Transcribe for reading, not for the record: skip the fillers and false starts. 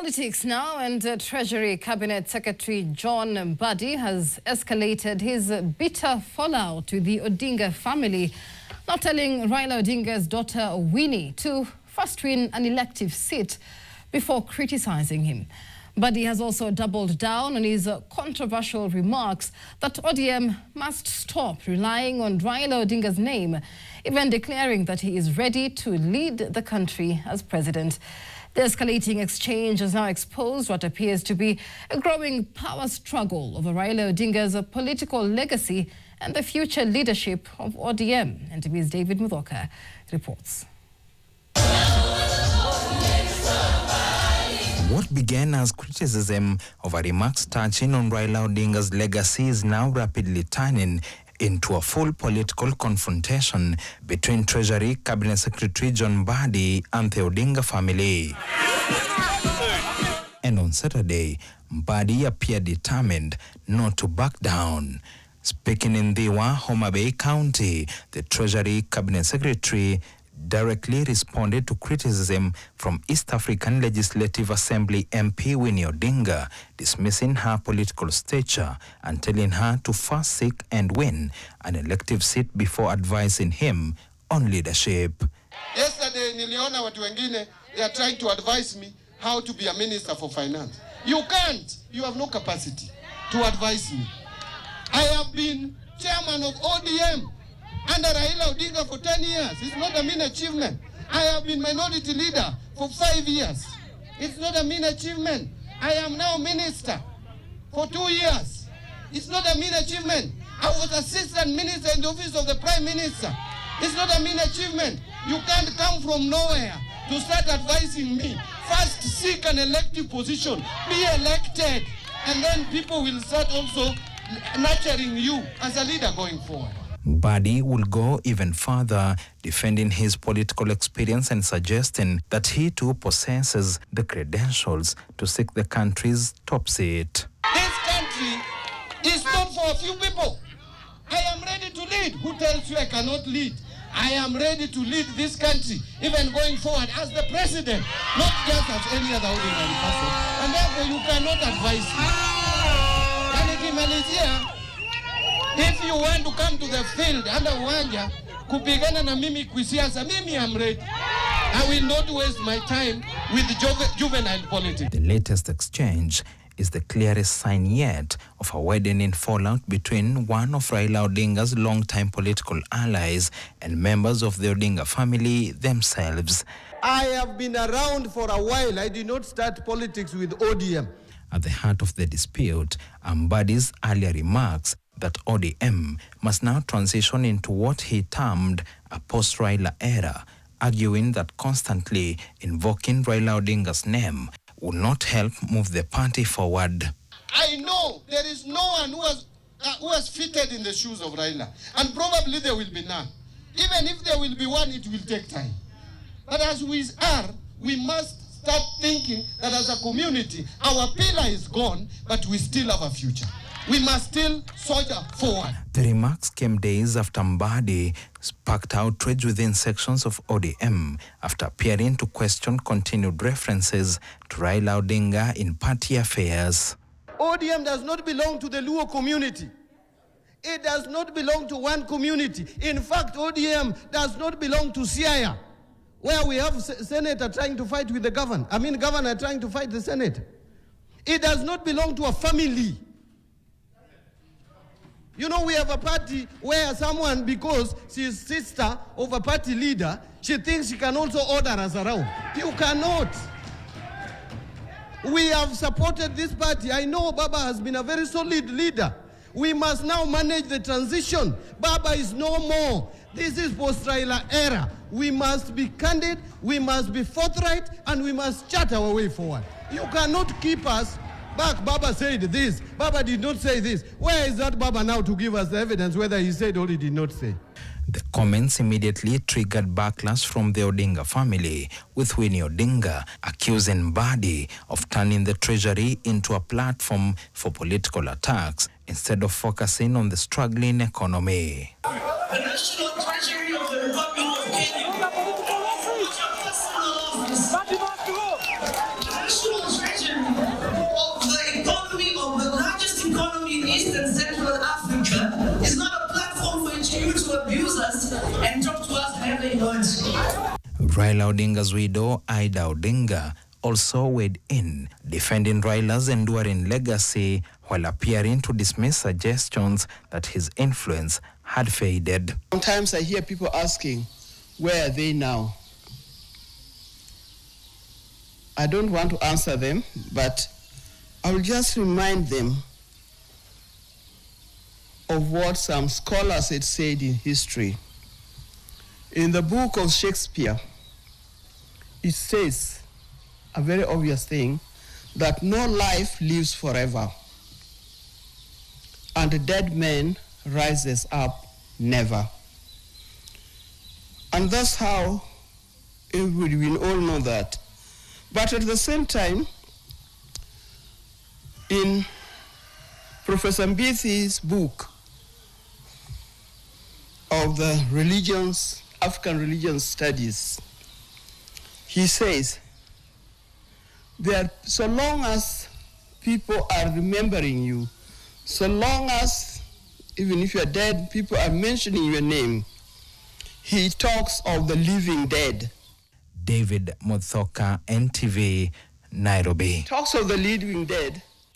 Politics now, and Treasury Cabinet Secretary John Mbadi has escalated his bitter fallout with the Odinga family, now telling Raila Odinga's daughter Winnie to first win an elective seat before criticizing him. Mbadi has also doubled down on his controversial remarks that ODM must stop relying on Raila Odinga's name, even declaring that he is ready to lead the country as president. The escalating exchange has now exposed what appears to be a growing power struggle over Raila Odinga's political legacy and the future leadership of ODM. NTV's David Muthoka reports. What began as criticism over remarks touching on Raila Odinga's legacy is now rapidly turning into a full political confrontation between Treasury Cabinet Secretary John Mbadi and the Odinga family. And on Saturday, Mbadi appeared determined not to back down. Speaking in Diwa, Homa Bay County, the Treasury Cabinet Secretary directly responded to criticism from East African Legislative Assembly MP Winnie Odinga, dismissing her political stature and telling her to first seek and win an elective seat before advising him on leadership. Yesterday, niliona watu wengine, they are trying to advise me how to be a minister for finance. You can't. You have no capacity to advise me. I have been chairman of ODM under Raila Odinga for 10 years. It's not a mean achievement. I have been minority leader for 5 years. It's not a mean achievement. I am now minister for 2 years. It's not a mean achievement. I was assistant minister in the office of the prime minister. It's not a mean achievement. You can't come from nowhere to start advising me. First seek an elective position, be elected, and then people will start also nurturing you as a leader going forward. Mbadi will go even further, defending his political experience and suggesting that he too possesses the credentials to seek the country's top seat. This country is not for a few people. I am ready to lead. Who tells you I cannot lead? I am ready to lead this country, even going forward as the president, not just as any other ordinary person. And therefore you cannot advise me. If you want to come to the field under uwanja kupigana na mimi kusiasa, mimi am ready. I will not waste my time with juvenile politics. The latest exchange is the clearest sign yet of a widening fallout between one of Raila Odinga's longtime political allies and members of the Odinga family themselves. I have been around for a while. I did not start politics with ODM. At the heart of the dispute, Mbadi's earlier remarks that ODM must now transition into what he termed a post-Raila era, arguing that constantly invoking Raila Odinga's name would not help move the party forward. I know there is no one who has fitted in the shoes of Raila, and probably there will be none. Even if there will be one, it will take time. But as we are, we must start thinking that as a community, our pillar is gone, but we still have a future. We must still soldier forward. The remarks came days after Mbadi sparked outrage within sections of ODM after appearing to question continued references to Raila Odinga in party affairs. ODM does not belong to the Luo community. It does not belong to one community. In fact, ODM does not belong to Siaya, where we have senator trying to fight with the governor. Governor trying to fight the Senate. It does not belong to a family. You know, we have a party where someone, because she's sister of a party leader, she thinks she can also order us around. You cannot. We have supported this party. I know Baba has been a very solid leader. We must now manage the transition. Baba is no more. This is post-Raila era. We must be candid, we must be forthright, and we must chart our way forward. You cannot keep us back. Baba said this. Baba did not say this. Where is that Baba now to give us the evidence whether he said or he did not say? The comments immediately triggered backlash from the Odinga family, with Winnie Odinga accusing Mbadi of turning the Treasury into a platform for political attacks instead of focusing on the struggling economy. The National Treasury of the Republic of Kenya. The National Treasury Raila Odinga's widow, Ida Odinga, also weighed in, defending Raila's enduring legacy while appearing to dismiss suggestions that his influence had faded. Sometimes I hear people asking, where are they now? I don't want to answer them, but I will just remind them of what some scholars had said in history. In the book of Shakespeare, it says a very obvious thing, that no life lives forever, and a dead man rises up never. And that's how we all know that. But at the same time, in Professor Mbithi's book of the religions, African religion studies, he says that so long as people are remembering you, so long as, even if you're dead, people are mentioning your name, he talks of the living dead. David Muthoka, NTV, Nairobi. Talks of the living dead